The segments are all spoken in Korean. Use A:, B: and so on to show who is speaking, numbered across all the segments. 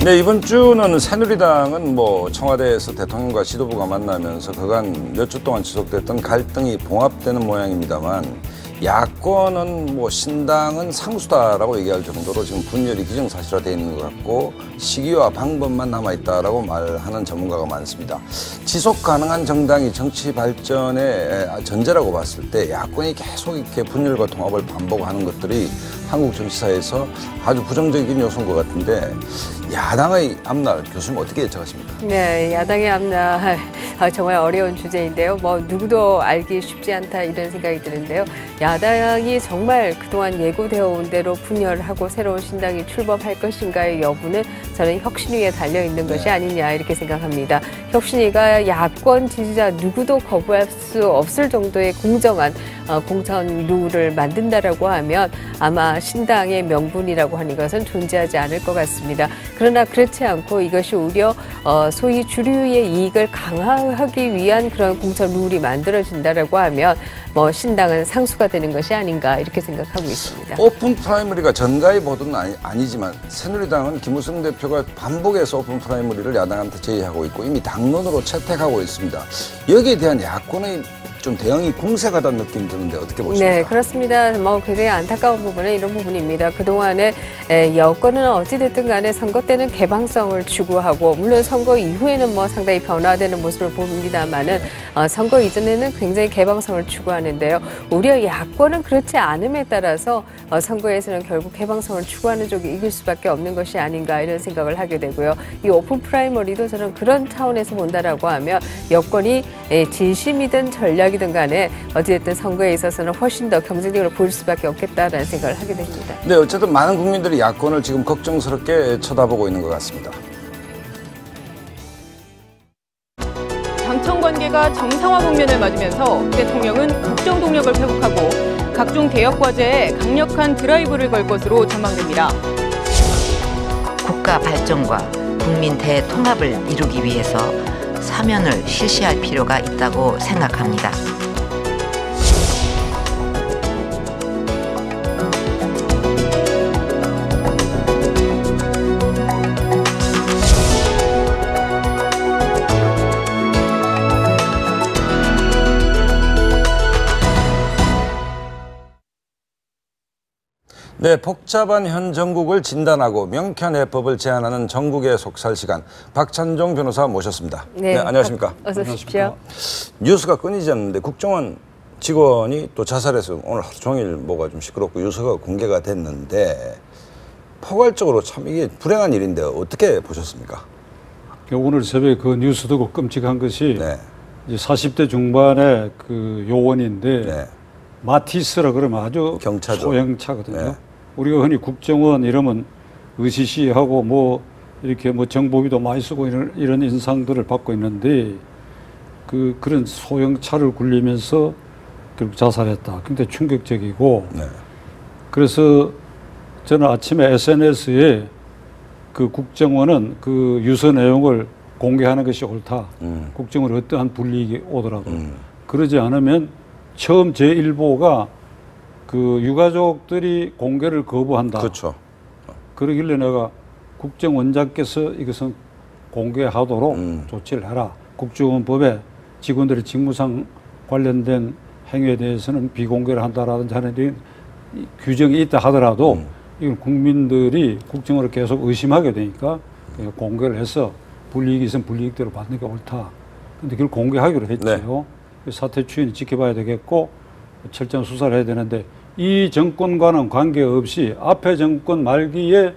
A: 네, 이번 주는 새누리당은 뭐 청와대에서 대통령과 지도부가 만나면서 그간 몇 주 동안 지속됐던 갈등이 봉합되는 모양입니다만 야권은 뭐 신당은 상수다라고 얘기할 정도로 지금 분열이 기정사실화되어 있는 것 같고 시기와 방법만 남아있다라고 말하는 전문가가 많습니다. 지속 가능한 정당이 정치 발전의 전제라고 봤을 때 야권이 계속 이렇게 분열과 통합을 반복하는 것들이 한국 정치사에서 아주 부정적인 요소인 것 같은데 야당의 앞날 교수님 어떻게 예측하십니까?
B: 네, 야당의 앞날 정말 어려운 주제인데요. 뭐 누구도 알기 쉽지 않다 이런 생각이 드는데요. 야당이 정말 그동안 예고되어 온 대로 분열하고 새로운 신당이 출범할 것인가의 여부는 저는 혁신위에 달려 있는 것이 아니냐 이렇게 생각합니다. 혁신위가 야권 지지자 누구도 거부할 수 없을 정도의 공정한 공천 룰을 만든다라고 하면 아마 신당의 명분이라고 하는 것은 존재하지 않을 것 같습니다. 그러나 그렇지 않고 이것이 오히려 소위 주류의 이익을 강화하기 위한 그런 공천 룰이 만들어진다라고 하면 뭐 신당은 상수가 되는 것이 아닌가 이렇게 생각하고 있습니다.
A: 오픈 프라이머리가 전가의 보도는 아니지만 새누리당은 김무성 대표가 반복해서 오픈 프라이머리를 야당한테 제의하고 있고 이미 당론으로 채택하고 있습니다. 여기에 대한 야권의 좀 대응이 궁색하다는 느낌이 드는데 어떻게 보십니까?
B: 네, 그렇습니다. 뭐 굉장히 안타까운 부분은 이런 부분입니다. 그동안에 여권은 어찌됐든 간에 선거 때는 개방성을 추구하고 물론 선거 이후에는 뭐 상당히 변화되는 모습을 봅니다만은 선거 이전에는 굉장히 개방성을 추구하는데요. 오히려 야권은 그렇지 않음에 따라서 선거에서는 결국 개방성을 추구하는 쪽이 이길 수밖에 없는 것이 아닌가 이런 생각을 하게 되고요. 이 오픈 프라이머리도 저는 그런 차원에서 본다라고 하면 여권이 진심이든 전략이든 간에 어찌됐든 선거에 있어서는 훨씬 더 경쟁력을 보일 수밖에 없겠다라는 생각을 하게 됩니다.
A: 네, 어쨌든 많은 국민들이 야권을 지금 걱정스럽게 쳐다보고 있는 것 같습니다.
C: 당청 관계가 정상화 국면을 맞으면서 대통령은 국정 동력을 회복하고 각종 개혁 과제에 강력한 드라이브를 걸 것으로 전망됩니다.
D: 국가 발전과 국민 대통합을 이루기 위해서 사면을 실시할 필요가 있다고 생각합니다.
A: 네, 복잡한 현 정국을 진단하고 명쾌한 해법을 제안하는 정국의 속살 시간, 박찬종 변호사 모셨습니다. 네, 안녕하십니까?
B: 어서 오십시오.
A: 뉴스가 끊이지 않는데 국정원 직원이 또 자살해서 오늘 하루 종일 뭐가 좀 시끄럽고 뉴스가 공개가 됐는데 포괄적으로 참 이게 불행한 일인데 어떻게 보셨습니까?
E: 오늘 새벽에 그 뉴스 듣고 끔찍한 것이
A: 네.
E: 이제 40대 중반의 그 요원인데
A: 네.
E: 마티스라 그러면 아주
A: 경차죠.
E: 소형차거든요.
A: 네.
E: 우리가 흔히 국정원 이러면 으시시하고 뭐 이렇게 뭐 정보비도 많이 쓰고 이런 인상들을 받고 있는데 그런 소형차를 굴리면서 결국 자살했다. 굉장히 충격적이고
A: 네.
E: 그래서 저는 아침에 SNS에 그 국정원은 그 유서 내용을 공개하는 것이 옳다. 국정원에 어떠한 불이익이 오더라도 그러지 않으면 처음 제1보가 그 유가족들이 공개를 거부한다.
A: 그렇죠.
E: 그러길래 내가 국정원장께서 이것은 공개하도록 조치를 해라. 국정원법에 직원들의 직무상 관련된 행위에 대해서는 비공개를 한다라든지 하는 규정이 있다 하더라도 이건 국민들이 국정원을 계속 의심하게 되니까 공개를 해서 불이익이 있으면 불이익대로 받는 게 옳다. 근데 그걸 공개하기로 했죠. 네. 사태 추이는 지켜봐야 되겠고 철저한 수사를 해야 되는데 이 정권과는 관계없이 앞에 정권 말기에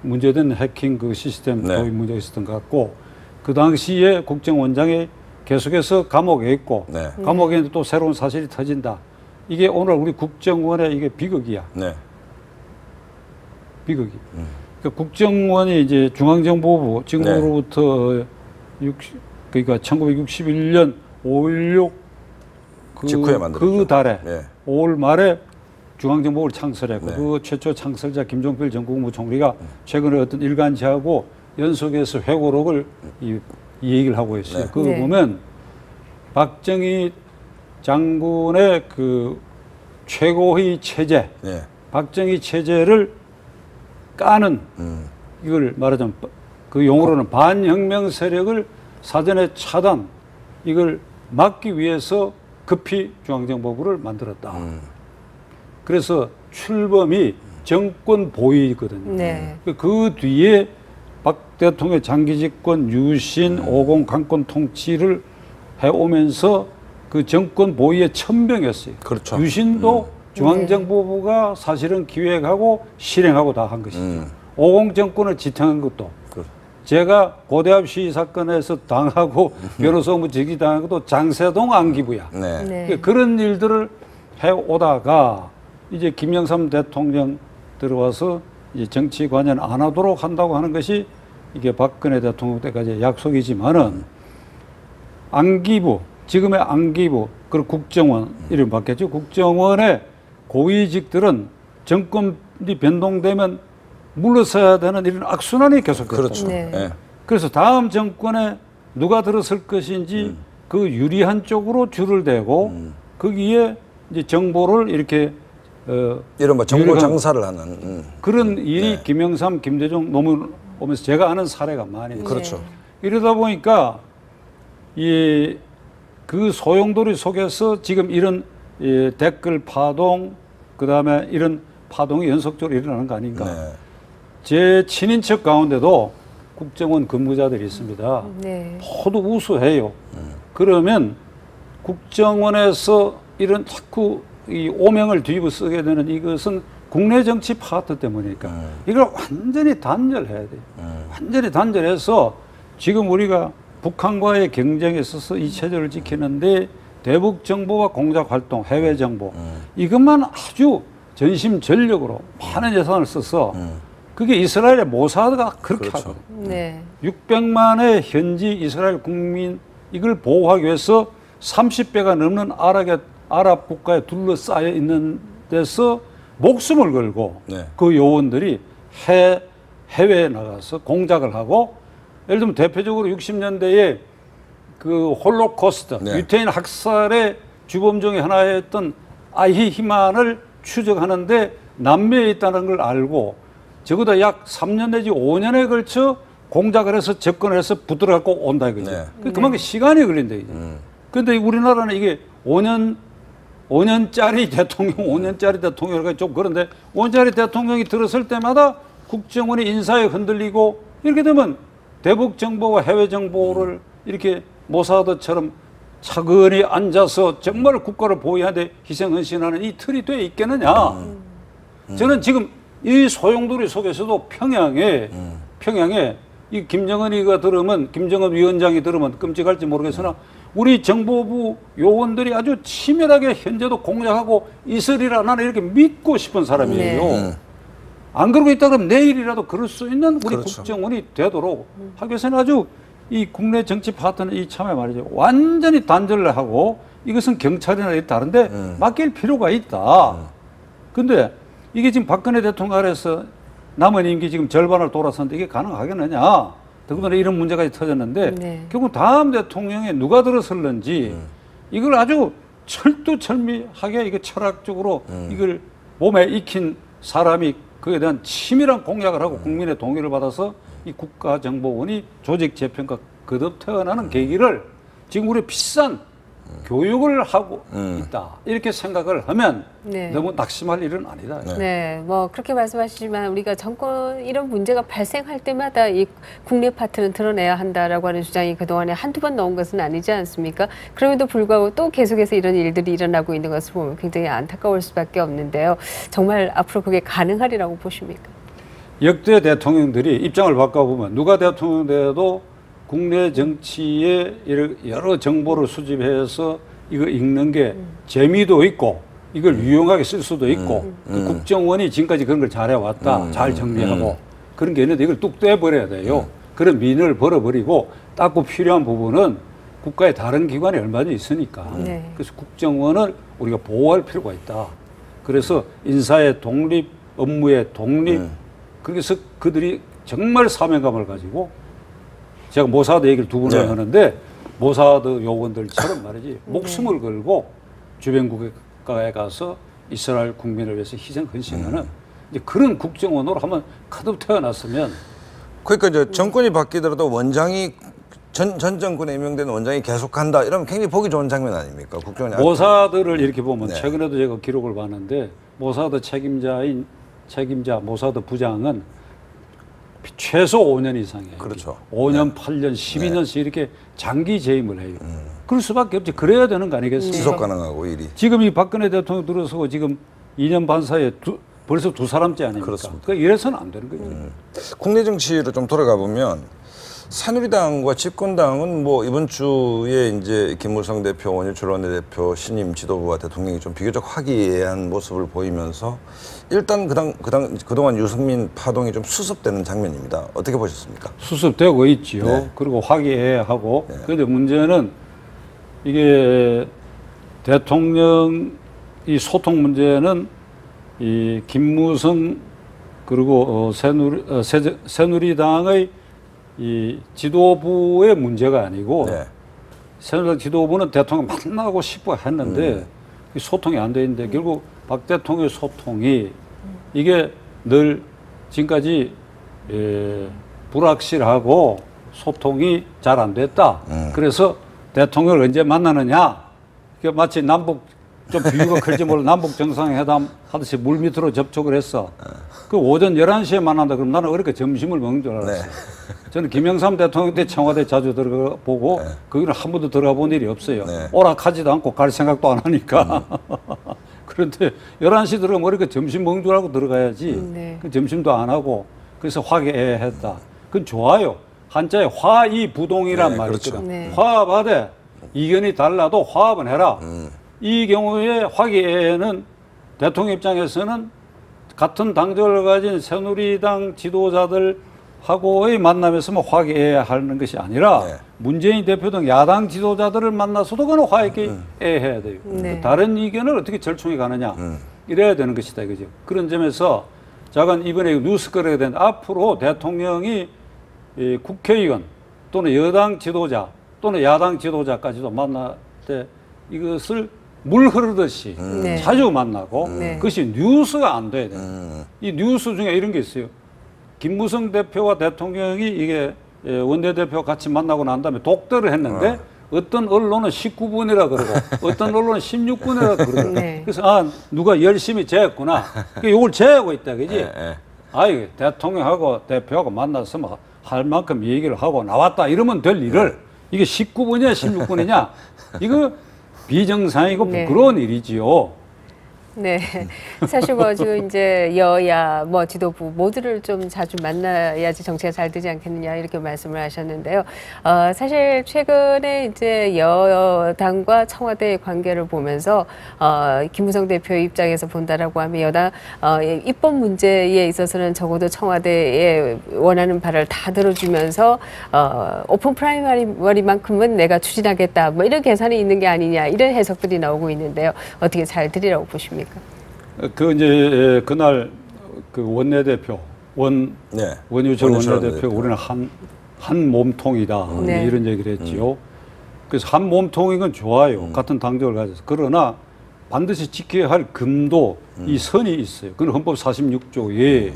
E: 문제된 해킹 그 시스템 도입 문제가 있었던 것 같고 그 당시에 국정원장이 계속해서 감옥에 있고 감옥에 있는데 또 새로운 사실이 터진다. 이게 오늘 우리 국정원의 이게 비극이야.
A: 네.
E: 비극이. 그러니까 국정원이 이제 중앙정보부 지금으로부터 그러니까 1961년 5.16
A: 직후에 만들었죠.
E: 그 달에 5월 말에 중앙정보부를 창설했고 그 최초 창설자 김종필 전국무총리가 최근에 어떤 일간지하고 연속해서 회고록을 이 얘기를 하고 있어요. 그거 보면 박정희 장군의 그 최고의 체제, 박정희 체제를 까는 이걸 말하자면 그 용어로는 반혁명 세력을 사전에 차단, 이걸 막기 위해서 급히 중앙정보부를 만들었다. 그래서 출범이 정권 보위거든요.
B: 네.
E: 그 뒤에 박 대통령의 장기 집권, 유신, 50 강권 통치를 해오면서 그 정권 보위에 천병했어요.
A: 그렇죠.
E: 유신도 중앙정보부가 사실은 기획하고 실행하고 다 한 것이죠. 50 정권을 지탱한 것도 제가 고대합 시위 사건에서 당하고 변호사 업무 제기당한 것도 장세동 안기부야.
A: 네.
B: 네.
E: 그런 일들을 해오다가 이제 김영삼 대통령 들어와서 이제 정치 관여는 안 하도록 한다고 하는 것이 이게 박근혜 대통령 때까지 약속이지만은 안기부, 지금의 안기부, 그리고 국정원 이름 바뀌었죠. 국정원의 고위직들은 정권이 변동되면 물러서야 되는 이런 악순환이 계속됐다.
A: 그렇죠.
B: 네.
A: 네.
E: 그래서 다음 정권에 누가 들었을 것인지 그 유리한 쪽으로 줄을 대고 거기에 이제 정보를 이렇게
A: 이른바 정보
E: 유리한
A: 장사를 하는.
E: 그런 일이
A: 네.
E: 김영삼, 김대중 노무현 오면서 제가 아는 사례가 많이 있어요.
A: 그렇죠.
E: 이러다 보니까 그 소용돌이 속에서 지금 이런 댓글 파동, 그 다음에 이런 파동이 연속적으로 일어나는 거 아닌가.
A: 네.
E: 제 친인척 가운데도 국정원 근무자들이 있습니다.
B: 네.
E: 모두 우수해요. 그러면 국정원에서 이런 자꾸 이 오명을 뒤집어 쓰게 되는 이것은 국내 정치 파트 때문이니까 이걸 완전히 단절해야 돼요. 완전히 단절해서 지금 우리가 북한과의 경쟁에 있어서 이 체제를 지키는데 대북 정보와 공작 활동, 해외 정보 이것만 아주 전심전력으로 많은 예산을 써서 그게 이스라엘의 모사드가 그렇게
A: 그렇죠.
E: 하거든요.
B: 네.
E: 600만의 현지 이스라엘 국민 이걸 보호하기 위해서 30배가 넘는 아랍 국가에 둘러싸여 있는 데서 목숨을 걸고
A: 네.
E: 그 요원들이 해외에 나가서 공작을 하고 예를 들면 대표적으로 60년대에 그 홀로코스트,
A: 네.
E: 유태인 학살의 주범 중에 하나였던 아히히만을 추적하는데 남미에 있다는 걸 알고 적어도 약 3년 내지 5년에 걸쳐 공작을 해서 접근을 해서 붙들어갖고 온다 이거죠.
A: 네.
E: 그만큼 시간이 걸린다 이제. 그런데 우리나라는 이게 5년짜리 대통령, 5년짜리 대통령이 좀 그런데 5년짜리 대통령이 들었을 때마다 국정원이 인사에 흔들리고 이렇게 되면 대북 정보와 해외 정보를 이렇게 모사드처럼 차근히 앉아서 정말 국가를 보호하는데 희생헌신하는 이 틀이 돼 있겠느냐. 저는 지금 이 소용돌이 속에서도 평양에 이 김정은이가 들으면, 김정은 위원장이 들으면 끔찍할지 모르겠으나 우리 정보부 요원들이 아주 치밀하게 현재도 공략하고 있으리라 나는 이렇게 믿고 싶은 사람이에요.
B: 네.
E: 안 그러고 있다 그러면 내일이라도 그럴 수 있는 우리
A: 그렇죠.
E: 국정원이 되도록 하기 위해서는 아주 이 국내 정치 파트는 이 참에 말이죠. 완전히 단절을 하고 이것은 경찰이나 다른데 맡길 필요가 있다. 근데 이게 지금 박근혜 대통령 아래서 남은 임기 지금 절반을 돌아섰는데 이게 가능하겠느냐. 더군다나 이런 문제까지 터졌는데
B: 네.
E: 결국 다음 대통령에 누가 들어설는지 이걸 아주 철두철미하게 이게 철학적으로 이걸 몸에 익힌 사람이 그에 대한 치밀한 공약을 하고 국민의 동의를 받아서 이 국가정보원이 조직 재편과 거듭 태어나는 계기를 지금 우리 비싼 교육을 하고 있다. 이렇게 생각을 하면
B: 네.
E: 너무 낙심할 일은 아니다.
B: 네, 뭐 그렇게 말씀하시지만 우리가 정권 이런 문제가 발생할 때마다 이 국내 파트는 드러내야 한다라고 하는 주장이 그동안에 한두 번 나온 것은 아니지 않습니까? 그럼에도 불구하고 또 계속해서 이런 일들이 일어나고 있는 것을 보면 굉장히 안타까울 수밖에 없는데요. 정말 앞으로 그게 가능하리라고 보십니까?
E: 역대 대통령들이 입장을 바꿔보면 누가 대통령 돼도 국내 정치에 여러 정보를 수집해서 이거 읽는 게 재미도 있고 이걸 유용하게 쓸 수도 있고 그 국정원이 지금까지 그런 걸 잘해왔다. 잘 정리하고 그런 게 있는데 이걸 뚝 떼버려야 돼요. 그런 민을 벌어버리고 닦고 필요한 부분은 국가의 다른 기관이 얼마나 있으니까.
B: 네.
E: 그래서 국정원을 우리가 보호할 필요가 있다. 그래서 인사의 독립, 업무의 독립 그래서 그들이 정말 사명감을 가지고 제가 모사드 얘기를 두 번을 하는데 모사드 요원들처럼 말이지 목숨을 걸고 주변 국가에 가서 이스라엘 국민을 위해서 희생 헌신하는 이제 그런 국정원으로 한번 가득 태어났으면
A: 그러니까 이제 정권이 바뀌더라도 원장이 전 정권에 임명된 원장이 계속한다 이러면 굉장히 보기 좋은 장면 아닙니까? 국정원이
E: 모사드를 이렇게 보면
A: 네.
E: 최근에도 제가 기록을 봤는데 모사드 책임자 모사드 부장은 최소 5년 이상이에요.
A: 그렇죠.
E: 5년, 8년, 12년씩 이렇게 장기 재임을 해요. 그럴 수밖에 없지. 그래야 되는 거 아니겠습니까?
A: 지속 가능하고 일이.
E: 지금 이 박근혜 대통령 들어서고 지금 2년 반 사이에 벌써 두 사람째 아닙니까?
A: 그렇습니다.
E: 그러니까 이래서는 안 되는 거죠.
A: 국내 정치로 좀 돌아가 보면 새누리당과 집권당은 뭐 이번 주에 이제 김무성 대표, 원유철 원내대표, 신임 지도부와 대통령이 좀 비교적 화기애애한 모습을 보이면서 일단 그동안 유승민 파동이 좀 수습되는 장면입니다. 어떻게 보셨습니까?
E: 수습되고 있지요.
A: 네.
E: 그리고 화기애애하고.
A: 네.
E: 그런데 문제는 이게 대통령 이 소통 문제는 이 김무성 그리고 새누리당의 이 지도부의 문제가 아니고
A: 네.
E: 새누리당 지도부는 대통령 만나고 싶어 했는데 이 소통이 안 돼 있는데 결국 박 대통령의 소통이 이게 늘 지금까지 불확실하고 소통이 잘 안 됐다. 그래서 대통령을 언제 만나느냐. 그러니까 마치 남북 좀 비유가 클지 몰라 남북 정상회담 하듯이 물 밑으로 접촉을 했어. 그 오전 11시에 만난다 그러면 나는 어렵게 점심을 먹는 줄 알았어.
A: 네.
E: 저는 김영삼 대통령 때 청와대 자주 들어가 보고 거기는 한 번도 들어가 본 일이 없어요.
A: 네.
E: 오락하지도 않고 갈 생각도 안 하니까. 그런데 11시 들어가면 어렵게 점심 먹는 줄 알고 들어가야지.
B: 네.
E: 그 점심도 안 하고 그래서 화기애애했다. 그건 좋아요. 한자에 화이부동이란
A: 네,
E: 말이
A: 그렇죠.
E: 있거든.
B: 네.
E: 화합하되 이견이 달라도 화합은 해라. 이 경우에 화기애애는 대통령 입장에서는 같은 당적을 가진 새누리당 지도자들하고의 만남에서 뭐 화기애애하는 것이 아니라
A: 네.
E: 문재인 대표 등 야당 지도자들을 만나서도 그는 화기애애해야 돼요.
B: 네.
E: 다른 의견을 어떻게 절충해 가느냐 이래야 되는 것이다 이거죠. 그런 점에서 자간 이번에 뉴스거리가 된 앞으로 대통령이 이 국회의원 또는 여당 지도자 또는 야당 지도자까지도 만날 때 이것을 물 흐르듯이
B: 네.
E: 자주 만나고
B: 네.
E: 그것이 뉴스가 안 돼야 돼요. 이 뉴스 중에 이런 게 있어요. 김무성 대표와 대통령이 이게 원내대표 같이 만나고 난 다음에 독대를 했는데 어떤 언론은 19분이라 그러고 어떤 언론은 16분이라 그러고
B: 네.
E: 그래서 누가 열심히 재했구나. 이걸 재하고 있다 그지?
A: 네.
E: 아이 대통령하고 대표하고 만나서 뭐 할 만큼 얘기를 하고 나왔다 이러면 될 일을 이게 19분이냐 16분이냐 이거 비정상이고
B: 네.
E: 부끄러운 일이지요.
B: 네. 사실 뭐 지금 이제 여야 뭐 지도부 모두를 좀 자주 만나야지 정치가 잘 되지 않겠느냐 이렇게 말씀을 하셨는데요. 사실 최근에 이제 여당과 청와대의 관계를 보면서 김무성 대표 입장에서 본다라고 하면 여당 입법 문제에 있어서는 적어도 청와대에 원하는 바를 다 들어주면서 오픈 프라이머리만큼은 내가 추진하겠다 뭐 이런 계산이 있는 게 아니냐 이런 해석들이 나오고 있는데요. 어떻게 잘 들이라고 보십니까?
E: 그 이제 그날 그 원내대표
A: 네.
E: 원유철
A: 원유철
E: 원내대표
A: 원내대표.
E: 우리는 한 몸통이다
B: 네.
E: 이런 얘기를 했지요. 그래서 한 몸통인 건 좋아요. 같은 당적을 가져서 그러나 반드시 지켜야 할 금도 이 선이 있어요. 그건 헌법 46조에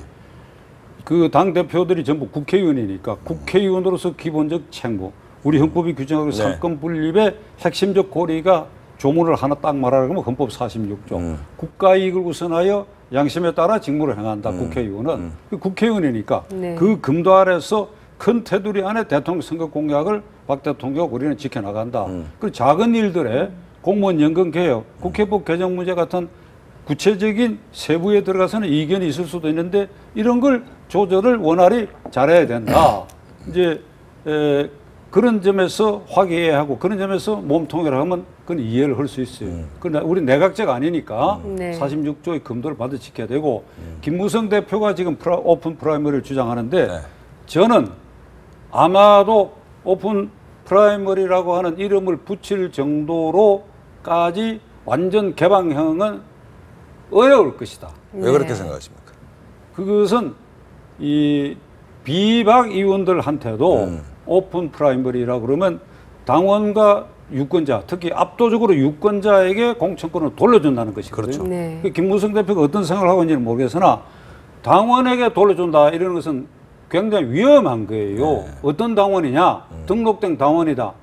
E: 그 당 대표들이 전부 국회의원이니까 국회의원으로서 기본적 책무 우리 헌법이 규정하고
A: 네.
E: 상권 분립의 핵심적 고리가 조문을 하나 딱 말하라고 하면 헌법 46조. 국가이익을 우선하여 양심에 따라 직무를 행한다. 국회의원은. 그 국회의원이니까
B: 네.
E: 그 금도 아래서 큰 테두리 안에 대통령 선거 공약을 박 대통령 우리는 지켜나간다. 그 작은 일들에 공무원 연금 개혁, 국회법 개정 문제 같은 구체적인 세부에 들어가서는 이견이 있을 수도 있는데 이런 걸 조절을 원활히 잘해야 된다. 이제 그런 점에서 화기애애하고 그런 점에서 몸통이라 하면 그건 이해를 할 수 있어요. 그러나 우리 내각제가 아니니까
B: 네.
E: 46조의 금도를 받아 지켜야 되고 김무성 대표가 지금 오픈 프라이머리를 주장하는데
A: 네.
E: 저는 아마도 오픈 프라이머리라고 하는 이름을 붙일 정도로까지 완전 개방형은 어려울 것이다.
A: 왜 그렇게
B: 네.
A: 생각하십니까?
E: 그것은 이 비박 의원들한테도 오픈 프라이머리라 그러면 당원과 유권자, 특히 압도적으로 유권자에게 공천권을 돌려준다는 것이거든요.
A: 그렇죠.
B: 네.
E: 김무성 대표가 어떤 생각을 하고 있는지는 모르겠으나 당원에게 돌려준다 이러는 것은 굉장히 위험한 거예요.
A: 네.
E: 어떤 당원이냐? 등록된 당원이다.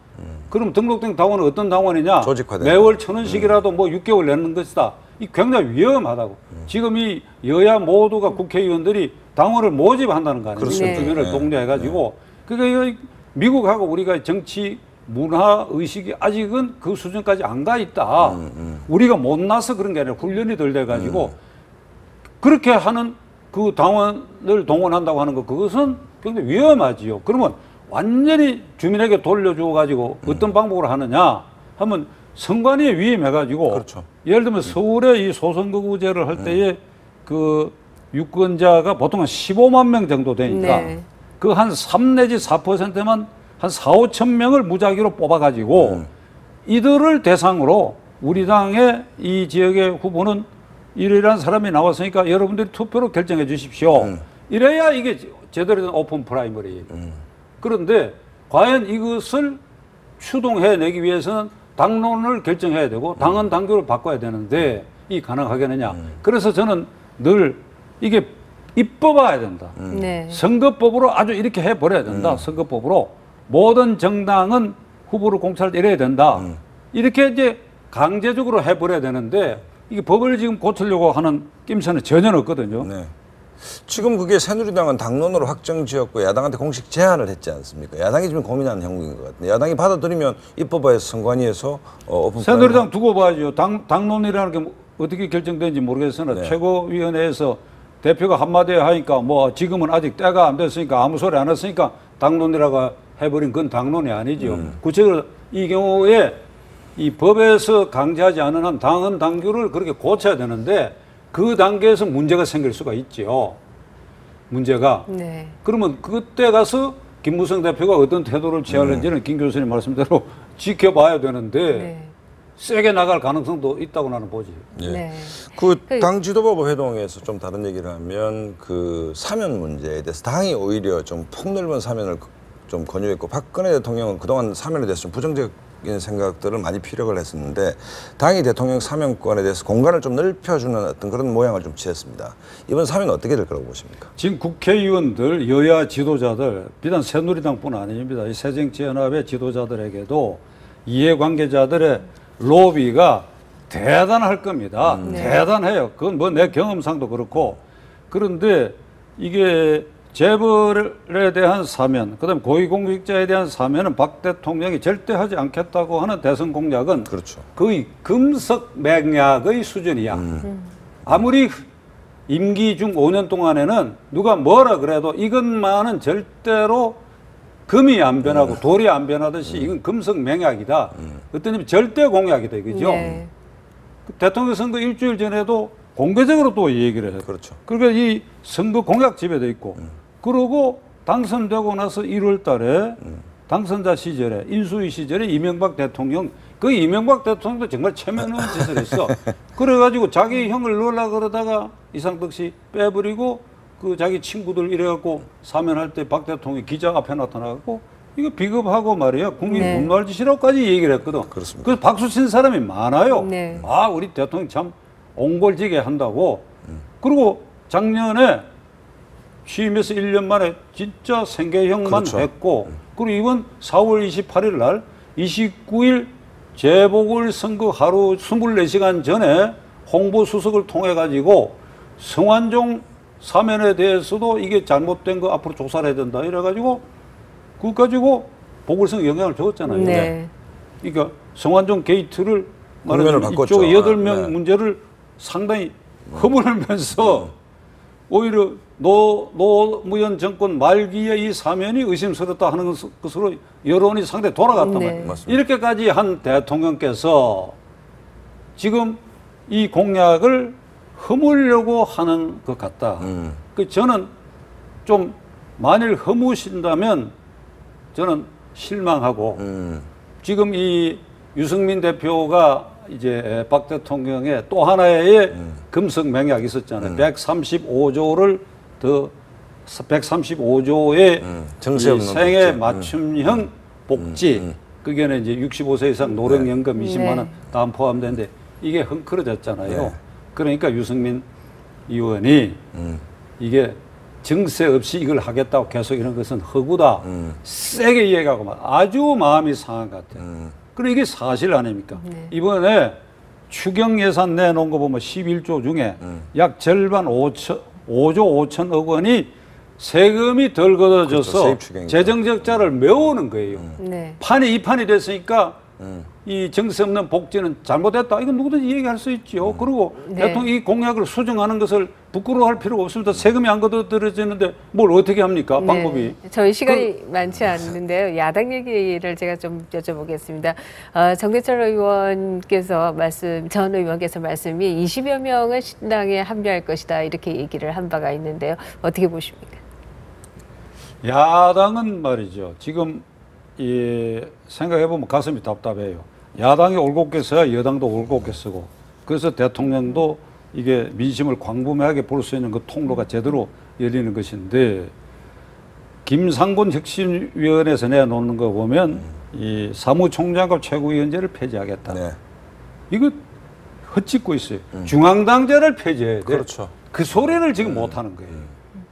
E: 그럼 등록된 당원은 어떤 당원이냐?
A: 조직화된
E: 매월 1,000원씩이라도 뭐 6개월 내는 것이다. 이 굉장히 위험하다고. 지금 이 여야 모두가 국회의원들이 당원을 모집한다는 거 아니에요?
A: 그렇습니다.
E: 주변을
A: 네.
E: 독려해가지고. 그러니까 이 미국하고 우리가 정치 문화 의식이 아직은 그 수준까지 안 가 있다. 우리가 못나서 그런 게 아니라 훈련이 덜 돼가지고 그렇게 하는 그 당원을 동원한다고 하는 거 그것은 굉장히 위험하지요. 그러면 완전히 주민에게 돌려주어가지고 어떤 방법으로 하느냐 하면 선관위에 위임해가지고
A: 그렇죠.
E: 예를 들면 서울에 이 소선거구제를 할 때에 그 유권자가 보통 한 15만 명 정도 되니까
B: 네.
E: 그 한 3 내지 4%만 한 4, 5천 명을 무작위로 뽑아가지고 이들을 대상으로 우리 당의 이 지역의 후보는 이러이러한 사람이 나왔으니까 여러분들이 투표로 결정해 주십시오. 이래야 이게 제대로 된 오픈 프라이머리. 그런데 과연 이것을 추동해내기 위해서는 당론을 결정해야 되고 당헌 당규를 바꿔야 되는데 이 가능하겠느냐. 그래서 저는 늘 이게 입법화해야 된다.
B: 네.
E: 선거법으로 아주 이렇게 해버려야 된다. 선거법으로. 모든 정당은 후보를 공천을 이래야 된다. 이렇게 이제 강제적으로 해버려야 되는데 이게 법을 지금 고치려고 하는 낌새는 전혀 없거든요.
A: 네. 지금 그게 새누리당은 당론으로 확정지었고 야당한테 공식 제안을 했지 않습니까? 야당이 지금 고민하는 형국인 것 같은데 야당이 받아들이면 입법화해서 선관위에서 오픈
E: 새누리당 두고 봐야죠. 당론이라는 게 어떻게 결정되는지 모르겠으나
A: 네.
E: 최고위원회에서 대표가 한마디 하니까 뭐 지금은 아직 때가 안 됐으니까 아무 소리 안 했으니까 당론이라고 해버린 그건 당론이 아니죠. 구체적으로 이 경우에 이 법에서 강제하지 않은 한 당헌 당규를 그렇게 고쳐야 되는데 그 단계에서 문제가 생길 수가 있죠. 문제가.
B: 네.
E: 그러면 그때 가서 김무성 대표가 어떤 태도를 취하는지는 김 교수님 말씀대로 지켜봐야 되는데
B: 네.
E: 세게 나갈 가능성도 있다고 나는 보지.
A: 예.
B: 네.
A: 그 당 지도부 회동에서 좀 다른 얘기를 하면 그 사면 문제에 대해서 당이 오히려 좀 폭넓은 사면을 좀 권유했고 박근혜 대통령은 그동안 사면에 대해서 좀 부정적인 생각들을 많이 피력을 했었는데 당이 대통령 사면권에 대해서 공간을 좀 넓혀주는 어떤 그런 모양을 좀 취했습니다. 이번 사면은 어떻게 될 거라고 보십니까?
E: 지금 국회의원들, 여야 지도자들, 비단 새누리당뿐 아닙니다. 이 새정치연합의 지도자들에게도 이해관계자들의 로비가 대단할 겁니다. 대단해요. 그건 뭐 내 경험상도 그렇고. 그런데 이게 재벌에 대한 사면, 그다음에 고위공직자에 대한 사면은 박 대통령이 절대 하지 않겠다고 하는 대선 공약은
A: 그렇죠.
E: 거의 금석맹약의 수준이야. 아무리 임기 중 5년 동안에는 누가 뭐라 그래도 이것만은 절대로 금이 안 변하고 돌이 안 변하듯이 이건 금석맹약이다. 어떤 의미 절대 공약이다 이거죠.
B: 네.
E: 대통령 선거 일주일 전에도 공개적으로 또 이 얘기를 해요.
A: 그렇죠.
E: 그러니까 이 선거 공약 집에도 있고 그러고 당선되고 나서 1월 달에 당선자 시절에 인수위 시절에 이명박 대통령 그 이명박 대통령도 정말 체면 없는 짓을 했어. 그래가지고 자기 형을 넣으려고 그러다가 이상덕 씨 빼버리고 그 자기 친구들 이래갖고 사면할 때 박 대통령이 기자 앞에 나타나갖고 이거 비겁하고 말이야 국민
B: 네.
E: 분노할 짓이라고까지 얘기를 했거든.
A: 그렇습니다.
E: 그래서 박수 친 사람이 많아요.
B: 네.
E: 아 우리 대통령 참 옹골지게 한다고. 그리고 작년에 취임해서 1년 만에 진짜 생계형만
A: 그렇죠.
E: 했고 그리고 이번 4월 28일 날 29일 재보궐선거 하루 24시간 전에 홍보수석을 통해 가지고 성완종 사면에 대해서도 이게 잘못된 거 앞으로 조사를 해야 된다 이래가지고 그거 가지고 보궐선거 영향을 줬잖아요.
B: 네.
E: 그러니까 성완종 게이트를
A: 국면을
E: 말하자면
A: 바꿨죠.
E: 이쪽에 8명
A: 네.
E: 문제를 상당히 허물면서 오히려 노무현 정권 말기에 이 사면이 의심스럽다 하는 것으로 여론이 상당히 돌아갔단
B: 네.
E: 말이에요.
A: 맞습니다.
E: 이렇게까지 한 대통령께서 지금 이 공약을 허물려고 하는 것 같다. 그 저는 좀 만일 허무신다면 저는 실망하고 지금 이 유승민 대표가 이제 박 대통령의 또 하나의 금석 맹약이 있었잖아요. 135조를 더 135조의
A: 정세 없는
E: 생애
A: 복지.
E: 맞춤형 복지. 그게 이제 65세 이상 노령연금 20만 원 다 포함되는데 이게 헝클어졌잖아요.
A: 네.
E: 그러니까 유승민 의원이 이게 증세 없이 이걸 하겠다고 계속 이런 것은 허구다. 세게 이야기하고 아주 마음이 상한 것 같아요. 그리고 이게 사실 아닙니까?
B: 네.
E: 이번에 추경 예산 내놓은 거 보면 11조 중에 약 절반 5조 5천억 원이 세금이 덜 걷어져서
A: 그렇죠.
E: 재정 적자를 메우는 거예요.
B: 네.
E: 판이 이 판이 됐으니까 이 정세 없는 복지는 잘못됐다. 이건 누구든지 얘기할 수 있죠. 그리고
B: 네.
E: 대통령이 이 공약을 수정하는 것을 부끄러워할 필요가 없습니다. 세금이 안 걷어들여지는데 뭘 어떻게 합니까? 방법이.
B: 네. 저희 시간이 많지 않는데요. 야당 얘기를 제가 좀 여쭤보겠습니다. 정대철 의원께서 전 의원께서 말씀이 20여 명은 신당에 합류할 것이다. 이렇게 얘기를 한 바가 있는데요. 어떻게 보십니까?
E: 야당은 말이죠. 지금 생각해보면 가슴이 답답해요. 야당이 올곧게서야 여당도 올곧게 쓰고, 그래서 대통령도 이게 민심을 광범위하게 볼 수 있는 그 통로가 제대로 열리는 것인데, 김상곤 혁신위원회에서 내놓는 거 보면 이 사무총장과 최고위원제를 폐지하겠다.
A: 네.
E: 이거 헛짓고 있어요. 중앙당제를 폐지해야 돼.
A: 그렇죠.
E: 그 소리를 지금 못하는 거예요.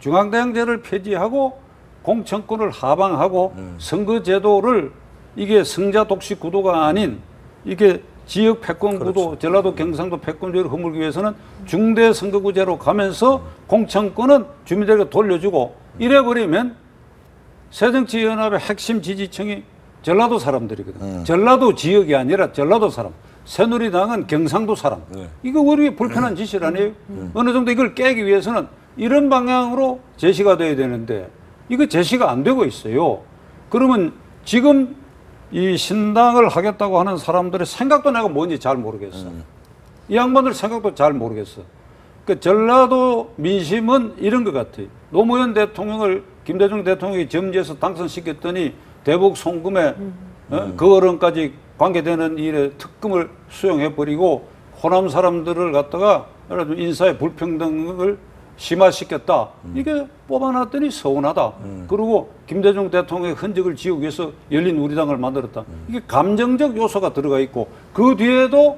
E: 중앙당제를 폐지하고 공천권을 하방하고 선거제도를 이게 승자 독식 구도가 아닌 이게 지역 패권 구도,
A: 그렇죠.
E: 전라도 경상도 패권제를 허물기 위해서는 중대 선거구제로 가면서 공천권은 주민들에게 돌려주고 이래버리면 새정치연합의 핵심 지지층이 전라도 사람들이거든. 전라도 지역이 아니라 전라도 사람. 새누리당은 경상도 사람.
A: 네.
E: 이거 우리 불편한 짓이 아니에요. 어느 정도 이걸 깨기 위해서는 이런 방향으로 제시가 돼야 되는데 이거 제시가 안 되고 있어요. 그러면 지금 이 신당을 하겠다고 하는 사람들의 생각도 내가 뭔지 잘 모르겠어. 이 양반들 생각도 잘 모르겠어. 그 전라도 민심은 이런 것 같아요. 노무현 대통령을 김대중 대통령이 점지해서 당선시켰더니 대북 송금에 그 어른까지 관계되는 일에 특검을 수용해버리고 호남 사람들을 갖다가 인사의 불평등을 심화시켰다. 이게 뽑아놨더니 서운하다. 그리고 김대중 대통령의 흔적을 지우기 위해서 열린 우리당을 만들었다. 이게 감정적 요소가 들어가 있고 그 뒤에도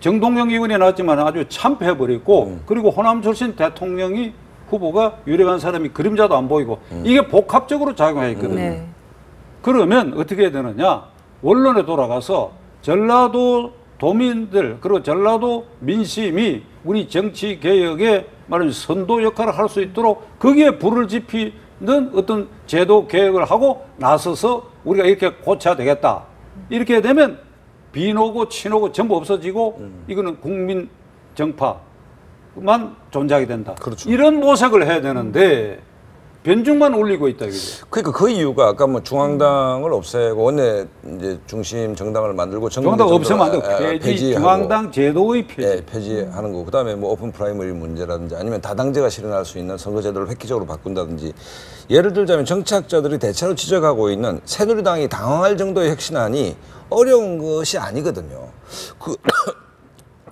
E: 정동영 의원이 나왔지만 아주 참패해버렸고 그리고 호남 출신 대통령이 후보가 유력한 사람이 그림자도 안 보이고 이게 복합적으로 작용했거든요.
B: 네.
E: 그러면 어떻게 해야 되느냐. 원론에 돌아가서 전라도 도민들 그리고 전라도 민심이 우리 정치 개혁에 말하면 선도 역할을 할 수 있도록 거기에 불을 지피는 어떤 제도 개혁을 하고 나서서 우리가 이렇게 고쳐야 되겠다. 이렇게 되면 비노고 친오고 전부 없어지고 이거는 국민 정파만 존재하게 된다.
A: 그렇죠.
E: 이런 모색을 해야 되는데 변죽만 올리고 있다 이거죠.
A: 그러니까 그 이유가 아까 뭐 중앙당을 없애고 원내 이제 중심 정당을 만들고
E: 중앙당 없애면 안 되고 폐지, 중앙당 제도의 폐지.
A: 예, 폐지하는 거. 그다음에 뭐 오픈 프라이머리 문제라든지 아니면 다당제가 실현할 수 있는 선거 제도를 획기적으로 바꾼다든지 예를 들자면 정치학자들이 대체로 지적하고 있는 새누리당이 당황할 정도의 혁신안이 어려운 것이 아니거든요.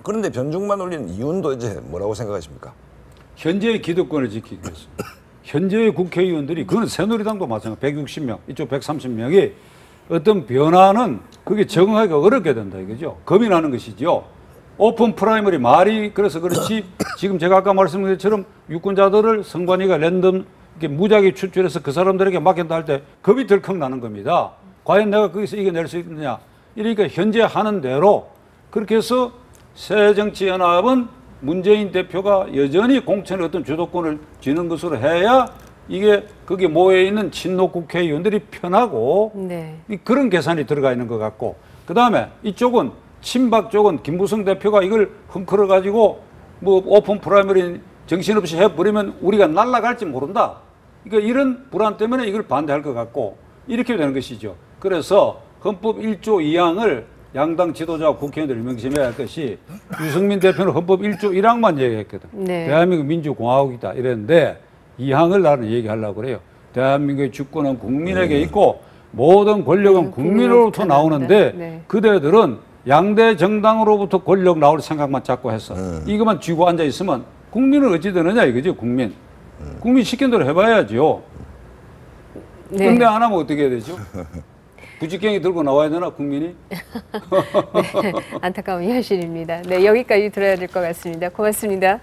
A: 그런데 변죽만 올리는 이유는 도대체 뭐라고 생각하십니까?
E: 현재의 기득권을 지키기 위해서. 현재의 국회의원들이 그건 새누리당도 마찬가지 160명 이쪽 130명이 어떤 변화는 그게 적응하기가 어렵게 된다 이거죠. 겁이 나는 것이죠. 오픈 프라이머리 말이 그래서 그렇지 지금 제가 아까 말씀드린 것처럼 유권자들을 선관위가 랜덤 이렇게 무작위 추출해서 그 사람들에게 맡긴다 할 때 겁이 덜컥 나는 겁니다. 과연 내가 거기서 이겨낼 수 있느냐. 이러니까 현재 하는 대로 그렇게 해서 새정치연합은 문재인 대표가 여전히 공천의 어떤 주도권을 쥐는 것으로 해야 이게 거기에 모여있는 친노 국회의원들이 편하고
B: 네.
E: 그런 계산이 들어가 있는 것 같고 그 다음에 이쪽은 친박 쪽은 김부성 대표가 이걸 헝클어 가지고 뭐 오픈 프라이머리 정신없이 해버리면 우리가 날아갈지 모른다. 그러니까 이런 불안 때문에 이걸 반대할 것 같고 이렇게 되는 것이죠. 그래서 헌법 1조 2항을 양당 지도자와 국회의원들이 명심해야 할 것이 유승민 대표는 헌법 1조 1항만 얘기했거든.
B: 네.
E: 대한민국 민주공화국이다 이랬는데 2항을 나는 얘기하려고 그래요. 대한민국의 주권은 국민에게 있고 모든 권력은 국민으로부터 나오는데
B: 네.
E: 그대들은 양대 정당으로부터 권력 나올 생각만 자꾸 했어. 이것만 쥐고 앉아 있으면 국민은 어찌 되느냐 이거죠. 국민 시킨 대로 해봐야죠.
B: 네.
E: 근데 안 하면 어떻게 해야 되죠? 부직경이 들고 나와야 되나 국민이?
B: 네, 안타까운 현실입니다. 네, 여기까지 들어야 될 것 같습니다. 고맙습니다.